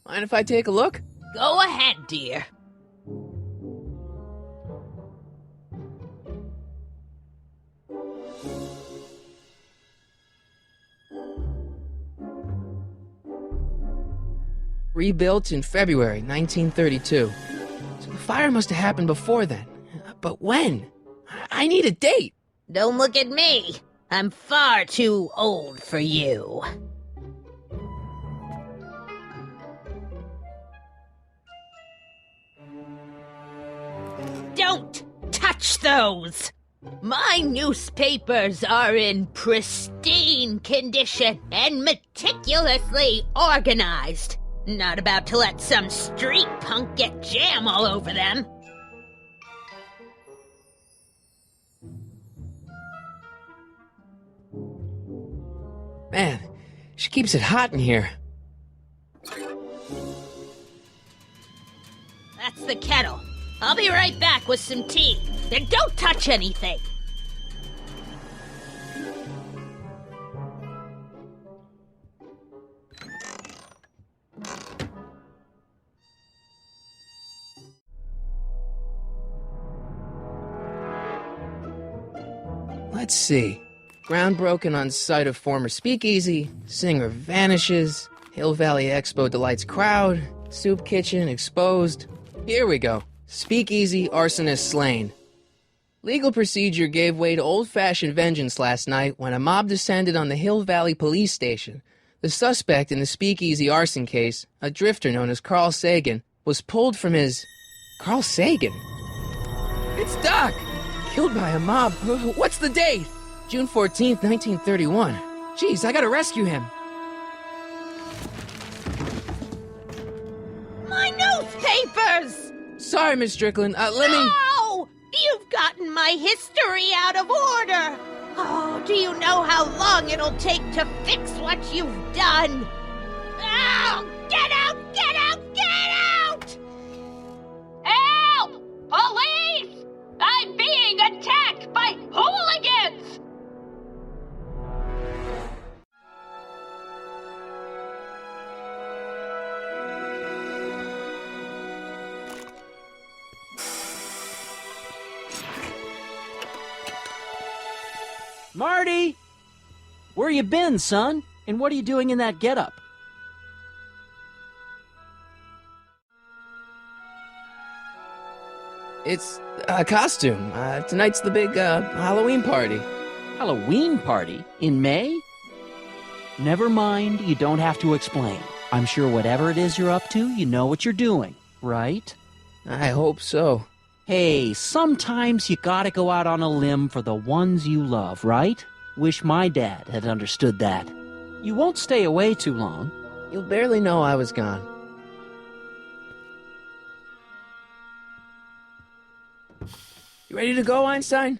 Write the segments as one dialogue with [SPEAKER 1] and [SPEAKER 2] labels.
[SPEAKER 1] Mind if I take a look?
[SPEAKER 2] Go ahead, dear.
[SPEAKER 1] Rebuilt in February 1932. So the fire must have happened before then. But when? I need a date.
[SPEAKER 2] Don't look at me. I'm far too old for you. Don't touch those! My newspapers are in pristine condition and meticulously organized. Not about to let some street punk get jam all over them.
[SPEAKER 1] Man, she keeps it hot in here.
[SPEAKER 2] That's the kettle. I'll be right back with some tea. And don't touch anything.
[SPEAKER 1] Let's see. Ground broken on site of former speakeasy, singer vanishes, Hill Valley Expo delights crowd, soup kitchen exposed. Here we go. Speakeasy arsonist slain. Legal procedure gave way to old-fashioned vengeance last night when a mob descended on the Hill Valley police station. The suspect in the speakeasy arson case, a drifter known as Carl Sagan, was pulled from his... Carl Sagan? It's Doc! Killed by a mob. What's the date? June 14th, 1931. Jeez, I gotta rescue him.
[SPEAKER 2] My newspapers!
[SPEAKER 1] Sorry, Miss Strickland. Let me...
[SPEAKER 2] No! You've gotten my history out of order! Oh, do you know how long it'll take to fix what you've done? Oh, get out! Get out! Get out!
[SPEAKER 3] Help! Police! I'm being attacked by hooligans!
[SPEAKER 4] Marty! Where you been, son? And what are you doing in that getup?
[SPEAKER 1] It's a costume. Tonight's the big, Halloween party.
[SPEAKER 4] Halloween party? In May? Never mind, you don't have to explain. I'm sure whatever it is you're up to, you know what you're doing, right?
[SPEAKER 1] I hope so.
[SPEAKER 4] Hey, sometimes you gotta go out on a limb for the ones you love, right? Wish my dad had understood that. You won't stay away too long.
[SPEAKER 1] You'll barely know I was gone. You ready to go, Einstein?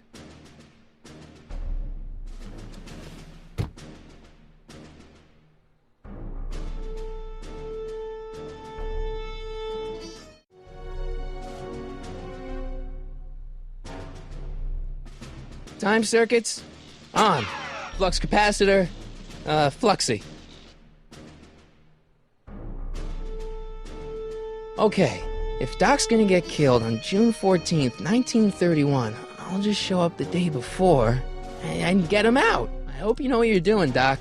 [SPEAKER 1] Time circuits, on. Flux capacitor, fluxy. Okay, if Doc's gonna get killed on June 14th, 1931, I'll just show up the day before and get him out. I hope you know what you're doing, Doc.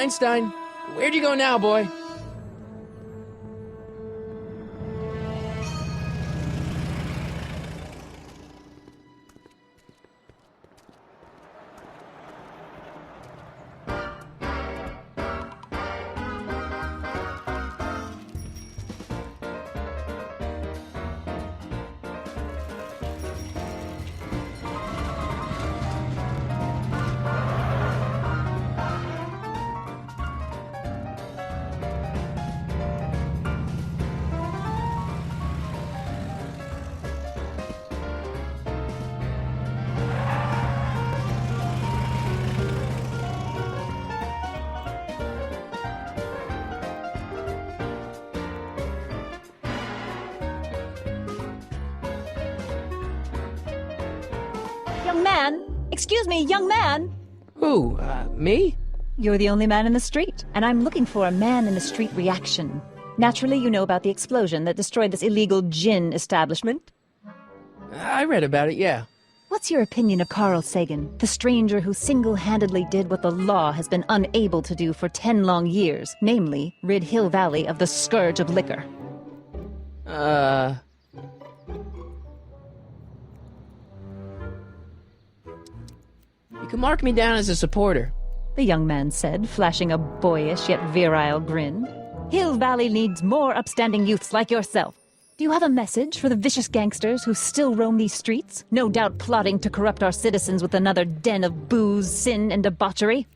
[SPEAKER 1] Einstein, where'd you go now, boy?
[SPEAKER 5] Young man! Excuse me, young man!
[SPEAKER 1] Who, me?
[SPEAKER 5] You're the only man in the street, and I'm looking for a man-in-the-street reaction. Naturally, you know about the explosion that destroyed this illegal gin establishment.
[SPEAKER 1] I read about it, yeah.
[SPEAKER 5] What's your opinion of Carl Sagan, the stranger who single-handedly did what the law has been unable to do for 10 long years, namely, rid Hill Valley of the scourge of liquor?
[SPEAKER 1] You can mark me down as a supporter.
[SPEAKER 5] The young man said, flashing a boyish yet virile grin. Hill Valley needs more upstanding youths like yourself. Do you have a message for the vicious gangsters who still roam these streets, no doubt plotting to corrupt our citizens with another den of booze, sin, and debauchery?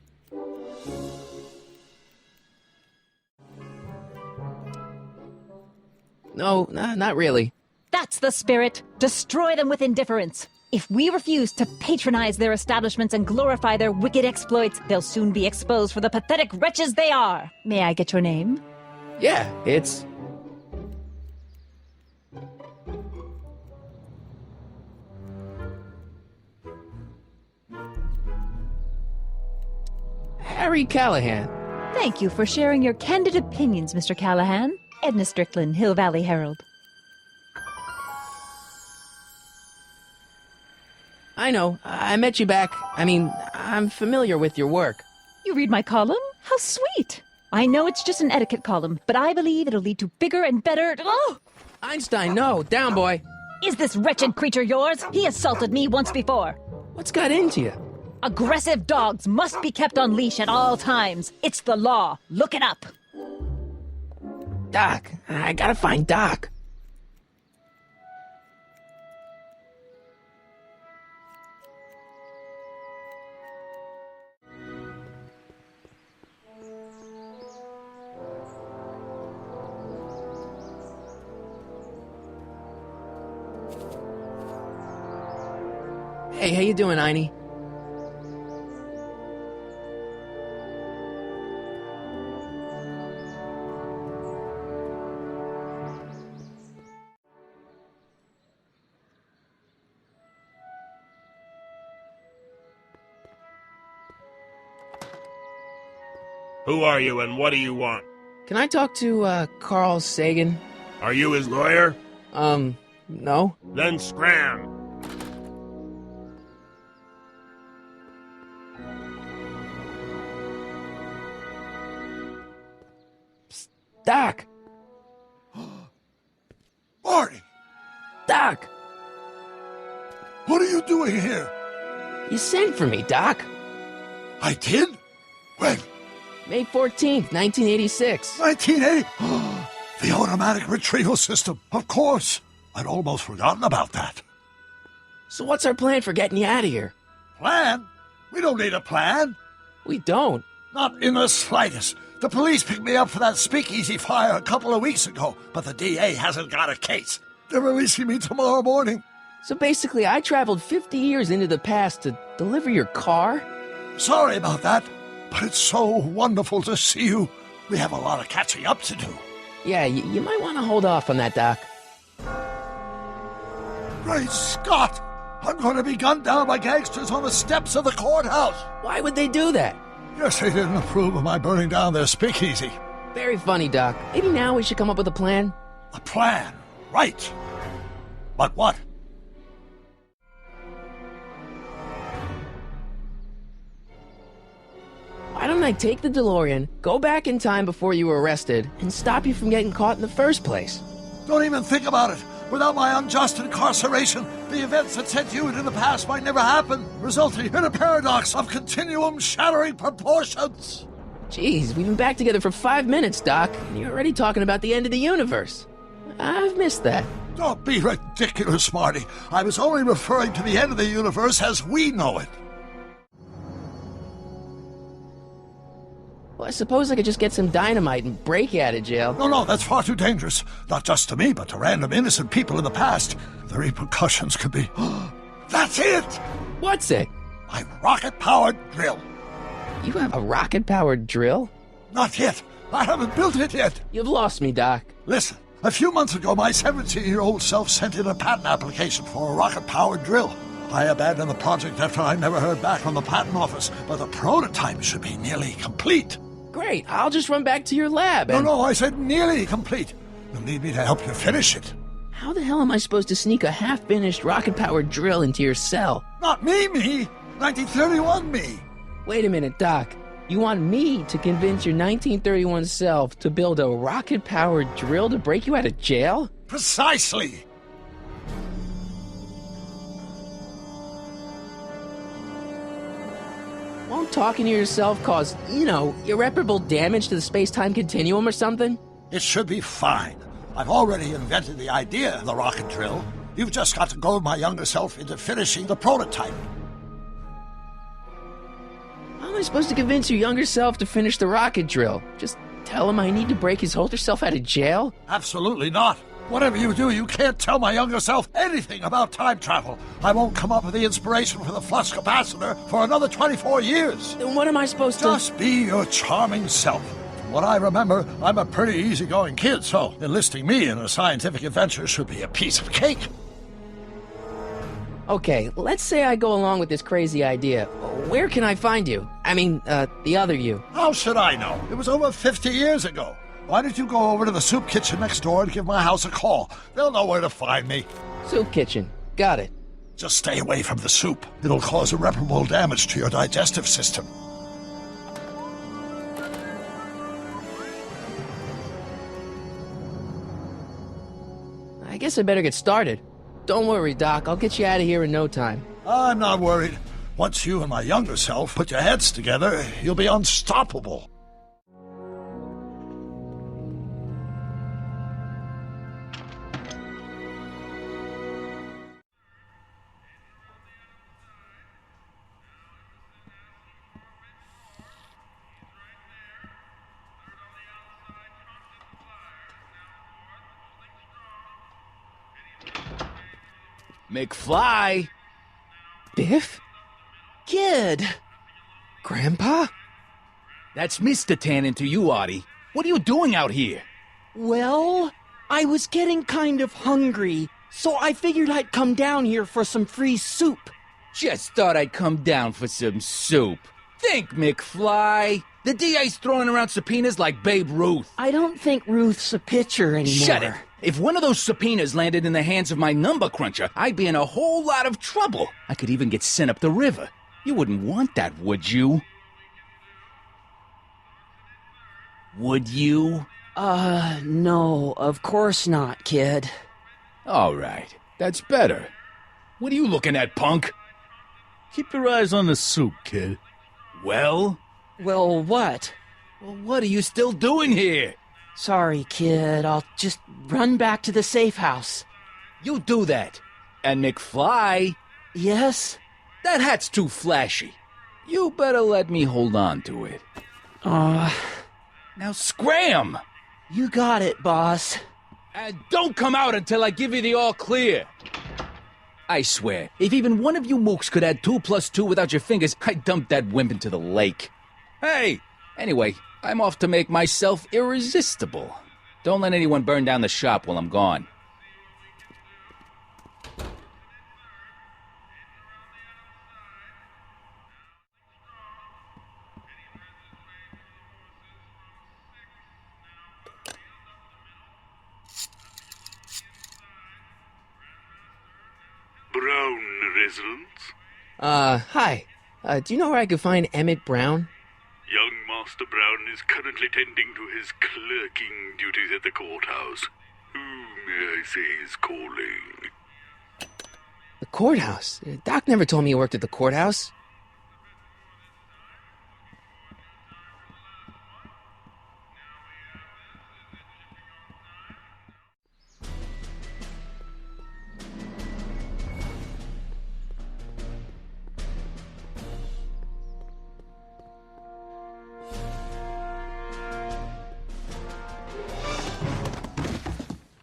[SPEAKER 1] No, not really.
[SPEAKER 5] That's the spirit. Destroy them with indifference. If we refuse to patronize their establishments and glorify their wicked exploits, they'll soon be exposed for the pathetic wretches they are. May I get your name?
[SPEAKER 1] Yeah, it's... Harry Callahan.
[SPEAKER 5] Thank you for sharing your candid opinions, Mr. Callahan. Edna Strickland, Hill Valley Herald.
[SPEAKER 1] I know, I met you back. I'm familiar with your work.
[SPEAKER 5] You read my column? How sweet! I know it's just an etiquette column, but I believe it'll lead to bigger and better... Oh!
[SPEAKER 1] Einstein, no, down, boy.
[SPEAKER 5] Is this wretched creature yours? He assaulted me once before.
[SPEAKER 1] What's got into you?
[SPEAKER 5] Aggressive dogs must be kept on leash at all times. It's the law. Look it up.
[SPEAKER 1] Doc, I gotta find Doc. Hey, how you doing, Einie?
[SPEAKER 6] Who are you and what do you want?
[SPEAKER 1] Can I talk to, Carl Sagan?
[SPEAKER 6] Are you his lawyer?
[SPEAKER 1] No.
[SPEAKER 6] Then scram!
[SPEAKER 1] Psst, Doc!
[SPEAKER 7] Marty!
[SPEAKER 1] Doc!
[SPEAKER 7] What are you doing here?
[SPEAKER 1] You sent for me, Doc.
[SPEAKER 7] I did? When?
[SPEAKER 1] May 14th, 1986.
[SPEAKER 7] 1980? The automatic retrieval system, of course. I'd almost forgotten about that.
[SPEAKER 1] So what's our plan for getting you out of here?
[SPEAKER 7] Plan? We don't need a plan.
[SPEAKER 1] We don't.
[SPEAKER 7] Not in the slightest. The police picked me up for that speakeasy fire a couple of weeks ago, but the DA hasn't got a case. They're releasing me tomorrow morning.
[SPEAKER 1] So basically, I traveled 50 years into the past to deliver your car?
[SPEAKER 7] Sorry about that, but it's so wonderful to see you. We have a lot of catching up to do.
[SPEAKER 1] Yeah, you might want to hold off on that, Doc.
[SPEAKER 7] Great Scott! I'm going to be gunned down by gangsters on the steps of the courthouse.
[SPEAKER 1] Why would they do that?
[SPEAKER 7] Guess they didn't approve of my burning down their speakeasy.
[SPEAKER 1] Very funny, Doc. Maybe now we should come up with a plan?
[SPEAKER 7] A plan, right. But what?
[SPEAKER 1] Why Why don't I take the DeLorean, go back in time before you were arrested, and stop you from getting caught in the first place?
[SPEAKER 7] Don't even think about it. Without my unjust incarceration, the events that sent you into the past might never happen, resulting in a paradox of continuum-shattering proportions.
[SPEAKER 1] Jeez, we've been back together for 5 minutes, Doc, and you're already talking about the end of the universe. I've missed that.
[SPEAKER 7] Don't be ridiculous, Marty. I was only referring to the end of the universe as we know it.
[SPEAKER 1] Well, I suppose I could just get some dynamite and break you out of jail.
[SPEAKER 7] No, that's far too dangerous. Not just to me, but to random innocent people in the past. The repercussions could be... That's it!
[SPEAKER 1] What's it?
[SPEAKER 7] My rocket-powered drill.
[SPEAKER 1] You have a rocket-powered drill?
[SPEAKER 7] Not yet. I haven't built it yet.
[SPEAKER 1] You've lost me, Doc.
[SPEAKER 7] Listen, a few months ago, my 17-year-old self sent in a patent application for a rocket-powered drill. I abandoned the project after I never heard back from the patent office, but the prototype should be nearly complete.
[SPEAKER 1] Great, I'll just run back to your lab and...
[SPEAKER 7] No, I said nearly complete. You'll need me to help you finish it.
[SPEAKER 1] How the hell am I supposed to sneak a half-finished rocket-powered drill into your cell?
[SPEAKER 7] Not me! 1931 me!
[SPEAKER 1] Wait a minute, Doc. You want me to convince your 1931 self to build a rocket-powered drill to break you out of jail?
[SPEAKER 7] Precisely!
[SPEAKER 1] Won't talking to yourself cause, irreparable damage to the space-time continuum or something?
[SPEAKER 7] It should be fine. I've already invented the idea of the rocket drill. You've just got to goad my younger self into finishing the prototype.
[SPEAKER 1] How am I supposed to convince your younger self to finish the rocket drill? Just tell him I need to break his older self out of jail?
[SPEAKER 7] Absolutely not. Whatever you do, you can't tell my younger self anything about time travel. I won't come up with the inspiration for the flux capacitor for another 24 years.
[SPEAKER 1] Then what am I supposed to...
[SPEAKER 7] Just be your charming self. From what I remember, I'm a pretty easygoing kid, so enlisting me in a scientific adventure should be a piece of cake.
[SPEAKER 1] Okay, let's say I go along with this crazy idea. Where can I find you? I mean, the other you.
[SPEAKER 7] How should I know? It was over 50 years ago. Why don't you go over to the soup kitchen next door and give my house a call? They'll know where to find me.
[SPEAKER 1] Soup kitchen. Got it.
[SPEAKER 7] Just stay away from the soup. It'll cause irreparable damage to your digestive system.
[SPEAKER 1] I guess I better get started. Don't worry, Doc. I'll get you out of here in no time.
[SPEAKER 7] I'm not worried. Once you and my younger self put your heads together, you'll be unstoppable.
[SPEAKER 8] McFly!
[SPEAKER 1] Biff?
[SPEAKER 8] Kid!
[SPEAKER 1] Grandpa?
[SPEAKER 8] That's Mr. Tannen to you, Artie. What are you doing out here?
[SPEAKER 4] Well, I was getting kind of hungry, so I figured I'd come down here for some free soup.
[SPEAKER 8] Just thought I'd come down for some soup. Think, McFly. The DA's throwing around subpoenas like Babe Ruth.
[SPEAKER 4] I don't think Ruth's a pitcher anymore.
[SPEAKER 8] Shut it. If one of those subpoenas landed in the hands of my number cruncher, I'd be in a whole lot of trouble. I could even get sent up the river. You wouldn't want that, would you? Would you?
[SPEAKER 4] No, of course not, kid.
[SPEAKER 8] All right. That's better. What are you looking at, punk?
[SPEAKER 6] Keep your eyes on the soup, kid.
[SPEAKER 8] Well?
[SPEAKER 4] Well, what?
[SPEAKER 8] Well, what are you still doing here?
[SPEAKER 4] Sorry, kid. I'll just run back to the safe house.
[SPEAKER 8] You do that. And McFly?
[SPEAKER 4] Yes?
[SPEAKER 8] That hat's too flashy. You better let me hold on to it. Now scram!
[SPEAKER 4] You got it, boss.
[SPEAKER 8] And don't come out until I give you the all clear. I swear, if even one of you mooks could add 2 + 2 without your fingers, I'd dump that wimp into the lake. Hey! Anyway, I'm off to make myself irresistible. Don't let anyone burn down the shop while I'm gone.
[SPEAKER 6] Brown residence?
[SPEAKER 1] Hi. Do you know where I could find Emmett Brown?
[SPEAKER 6] Young Master Brown is currently tending to his clerking duties at the courthouse. Who may I say is calling?
[SPEAKER 1] The courthouse? Doc never told me you worked at the courthouse.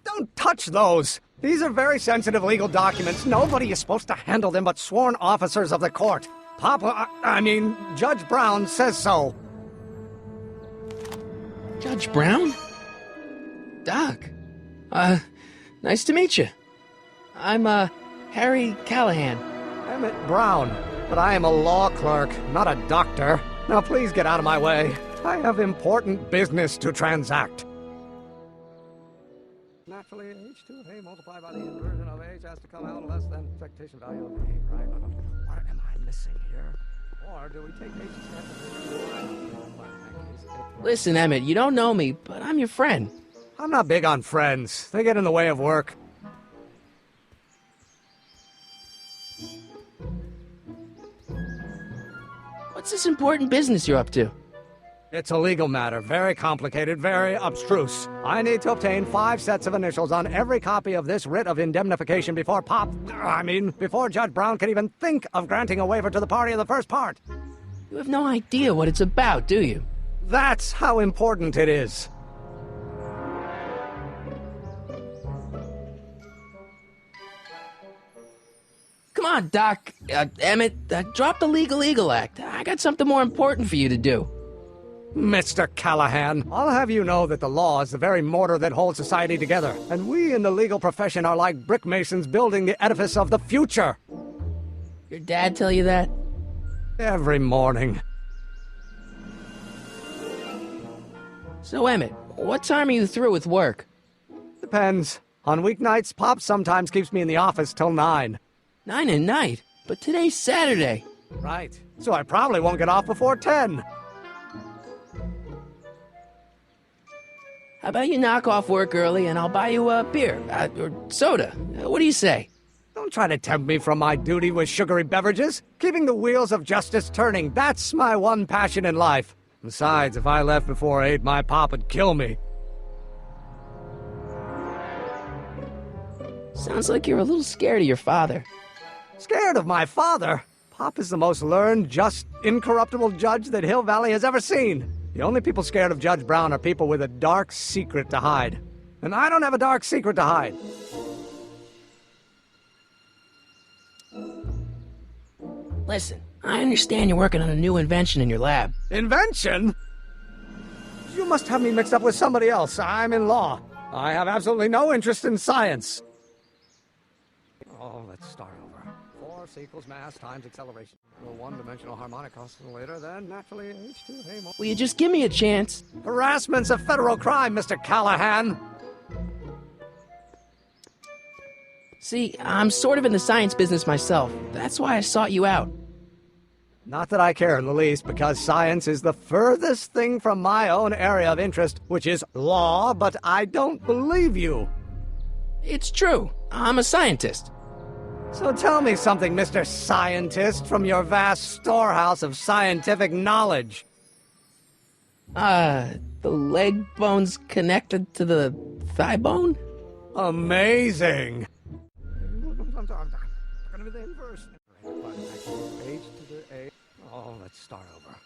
[SPEAKER 9] Don't touch those! These are very sensitive legal documents. Nobody is supposed to handle them but sworn officers of the court. Judge Brown says so.
[SPEAKER 1] Judge Brown? Doc. Nice to meet you. I'm, Harry Callahan.
[SPEAKER 9] Emmett Brown. But I am a law clerk, not a doctor. Now please get out of my way. I have important business to transact. Naturally, h2 of a multiplied by the inversion of h has to come out less than expectation value of a, right? What am I missing here? Or do we take
[SPEAKER 1] Listen, Emmett, you don't know me, but I'm your friend.
[SPEAKER 9] I'm not big on friends. They get in the way of work.
[SPEAKER 1] What's this important business you're up to?
[SPEAKER 9] It's a legal matter, very complicated, very abstruse. I need to obtain 5 sets of initials on every copy of this writ of indemnification before before Judge Brown can even think of granting a waiver to the party in the first part.
[SPEAKER 1] You have no idea what it's about, do you?
[SPEAKER 9] That's how important it is.
[SPEAKER 1] Come on, Doc. Emmett, drop the Legal Eagle Act. I got something more important for you to do.
[SPEAKER 9] Mr. Callahan, I'll have you know that the law is the very mortar that holds society together, and we in the legal profession are like brick masons building the edifice of the future.
[SPEAKER 1] Your dad tell you that?
[SPEAKER 9] Every morning.
[SPEAKER 1] So, Emmett, what time are you through with work?
[SPEAKER 9] Depends. On weeknights, Pop sometimes keeps me in the office till 9.
[SPEAKER 1] 9 at night? But today's Saturday.
[SPEAKER 9] Right. So I probably won't get off before 10.
[SPEAKER 1] How about you knock off work early and I'll buy you a beer, or soda. What do you say?
[SPEAKER 9] Don't try to tempt me from my duty with sugary beverages. Keeping the wheels of justice turning, that's my one passion in life. Besides, if I left before 8, my pop would kill me.
[SPEAKER 1] Sounds like you're a little scared of your father.
[SPEAKER 9] Scared of my father? Pop is the most learned, just, incorruptible judge that Hill Valley has ever seen. The only people scared of Judge Brown are people with a dark secret to hide. And I don't have a dark secret to hide.
[SPEAKER 1] Listen, I understand you're working on a new invention in your lab.
[SPEAKER 9] Invention? You must have me mixed up with somebody else. I'm in law. I have absolutely no interest in science. Oh, let's start over. Force equals mass times acceleration. A one-dimensional harmonic oscillator, then naturally h2
[SPEAKER 1] Will you just give me a chance?
[SPEAKER 9] Harassment's a federal crime, Mr. Callahan.
[SPEAKER 1] See, I'm sort of in the science business myself. That's why I sought you out.
[SPEAKER 9] Not that I care in the least, because science is the furthest thing from my own area of interest, which is law, but I don't believe you.
[SPEAKER 1] It's true. I'm a scientist.
[SPEAKER 9] So tell me something, Mr. Scientist, from your vast storehouse of scientific knowledge.
[SPEAKER 1] The leg bone's connected to the thigh bone?
[SPEAKER 9] Amazing. Oh, let's start over.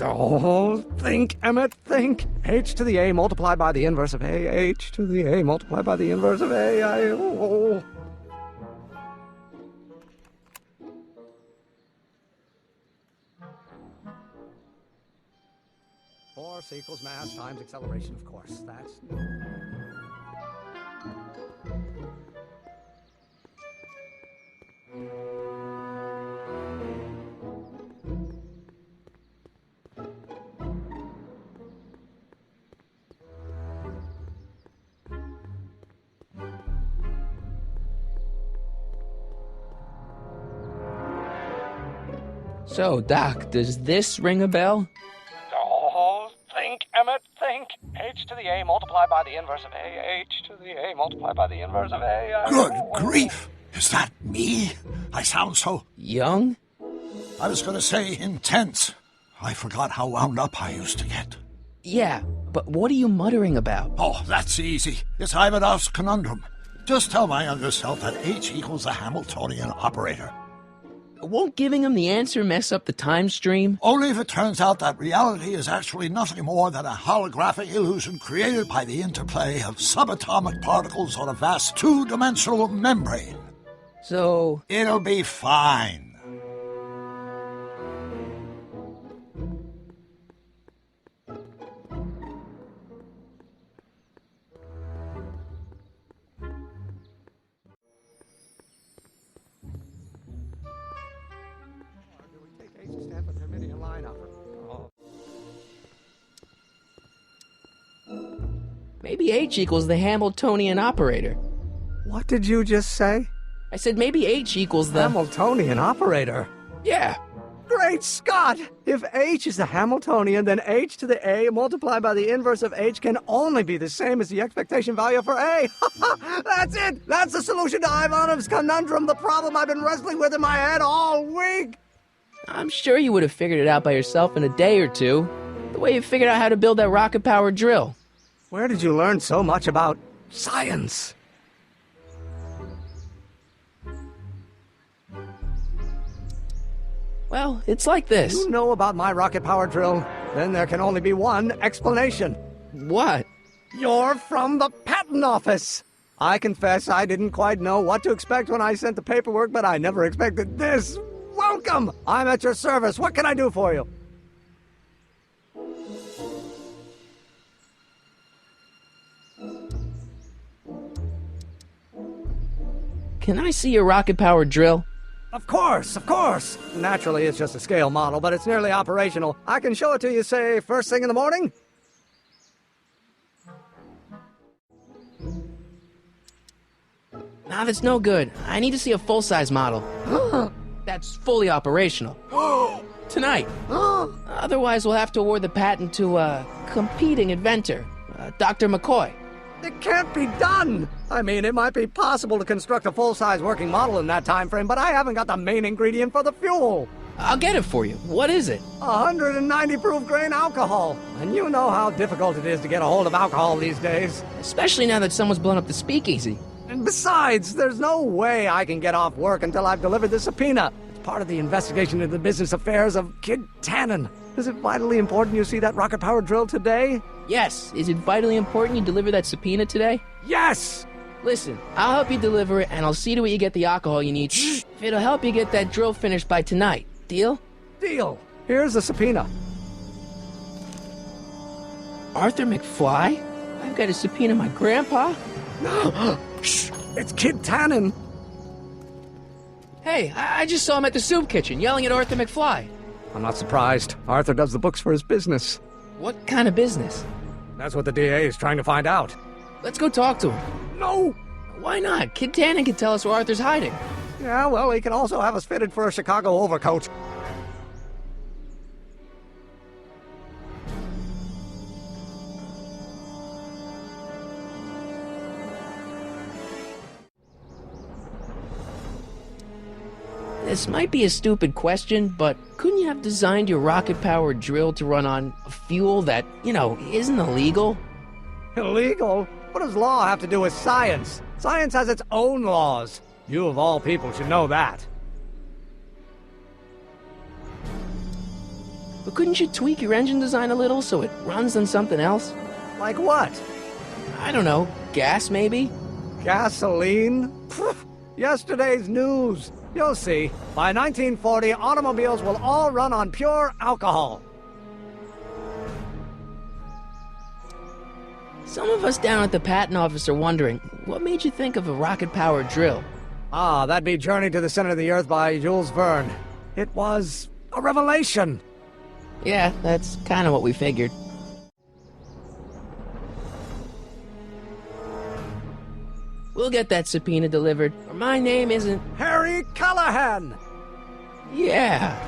[SPEAKER 9] Oh, think, Emmett, think. H to the A multiplied by the inverse of A. H to the A multiplied by the inverse of A. Oh. Force equals mass times acceleration, of course. That's...
[SPEAKER 1] So, Doc, does this ring a bell?
[SPEAKER 9] H to the A multiplied by the inverse of A. H to the A multiplied by the inverse of A.
[SPEAKER 7] Good grief! Is that me? I sound so...
[SPEAKER 1] Young?
[SPEAKER 7] I was going to say intense. I forgot how wound up I used to get.
[SPEAKER 1] Yeah, but what are you muttering about?
[SPEAKER 7] Oh, that's easy. It's Ivanov's conundrum. Just tell my younger self that H equals a Hamiltonian operator.
[SPEAKER 1] Won't giving him the answer mess up the time stream?
[SPEAKER 7] Only if it turns out that reality is actually nothing more than a holographic illusion created by the interplay of subatomic particles on a vast two-dimensional membrane.
[SPEAKER 1] So...
[SPEAKER 7] It'll be fine.
[SPEAKER 1] Maybe H equals the Hamiltonian operator.
[SPEAKER 9] What did you just say?
[SPEAKER 1] I said maybe H equals the...
[SPEAKER 9] Hamiltonian operator.
[SPEAKER 1] Yeah.
[SPEAKER 9] Great Scott! If H is the Hamiltonian, then H to the A multiplied by the inverse of H can only be the same as the expectation value for A. That's it! That's the solution to Ivanov's conundrum, the problem I've been wrestling with in my head all week!
[SPEAKER 1] I'm sure you would have figured it out by yourself in a day or two. The way you figured out how to build that rocket-powered drill.
[SPEAKER 9] Where did you learn so much about science?
[SPEAKER 1] Well, it's like this.
[SPEAKER 9] You know about my rocket power drill? Then there can only be one explanation.
[SPEAKER 1] What?
[SPEAKER 9] You're from the patent office! I confess I didn't quite know what to expect when I sent the paperwork, but I never expected this. Welcome! I'm at your service. What can I do for you?
[SPEAKER 1] Can I see your rocket-powered drill?
[SPEAKER 9] Of course, of course. Naturally, it's just a scale model, but it's nearly operational. I can show it to you, say, first thing in the morning?
[SPEAKER 1] Nah, that's no good. I need to see a full-size model. That's fully operational. Tonight. Otherwise, we'll have to award the patent to a competing inventor, Dr. McCoy.
[SPEAKER 9] It can't be done! I mean, it might be possible to construct a full-size working model in that time frame, but I haven't got the main ingredient for the fuel.
[SPEAKER 1] I'll get it for you. What is it?
[SPEAKER 9] 190 proof grain alcohol. And you know how difficult it is to get a hold of alcohol these days.
[SPEAKER 1] Especially now that someone's blown up the speakeasy.
[SPEAKER 9] And besides, there's no way I can get off work until I've delivered the subpoena. It's part of the investigation into the business affairs of Kid Tannen. Is it vitally important you see that rocket-powered drill today?
[SPEAKER 1] Yes. Is it vitally important you deliver that subpoena today?
[SPEAKER 9] Yes!
[SPEAKER 1] Listen, I'll help you deliver it, and I'll see to it you get the alcohol you need. If it'll help you get that drill finished by tonight. Deal?
[SPEAKER 9] Deal. Here's the subpoena.
[SPEAKER 1] Arthur McFly? I've got to subpoena my grandpa?
[SPEAKER 9] Shh! It's Kid Tannen!
[SPEAKER 1] Hey, I just saw him at the soup kitchen, yelling at Arthur McFly.
[SPEAKER 9] I'm not surprised. Arthur does the books for his business.
[SPEAKER 1] What kind of business?
[SPEAKER 9] That's what the DA is trying to find out.
[SPEAKER 1] Let's go talk to him.
[SPEAKER 9] No!
[SPEAKER 1] Why not? Kid Tannen can tell us where Arthur's hiding.
[SPEAKER 9] Yeah, well, he can also have us fitted for a Chicago overcoat.
[SPEAKER 1] This might be a stupid question, but couldn't you have designed your rocket-powered drill to run on fuel that, isn't illegal?
[SPEAKER 9] Illegal? What does law have to do with science? Science has its own laws. You, of all people, should know that.
[SPEAKER 1] But couldn't you tweak your engine design a little so it runs on something else?
[SPEAKER 9] Like what?
[SPEAKER 1] I don't know. Gas, maybe?
[SPEAKER 9] Gasoline? Pfft, yesterday's news. You'll see. By 1940, automobiles will all run on pure alcohol.
[SPEAKER 1] Some of us down at the patent office are wondering, what made you think of a rocket-powered drill?
[SPEAKER 9] Ah, that'd be Journey to the Center of the Earth by Jules Verne. It was a revelation.
[SPEAKER 1] Yeah, that's kind of what we figured. We'll get that subpoena delivered, or my name isn't...
[SPEAKER 9] Harry Callahan!
[SPEAKER 1] Yeah.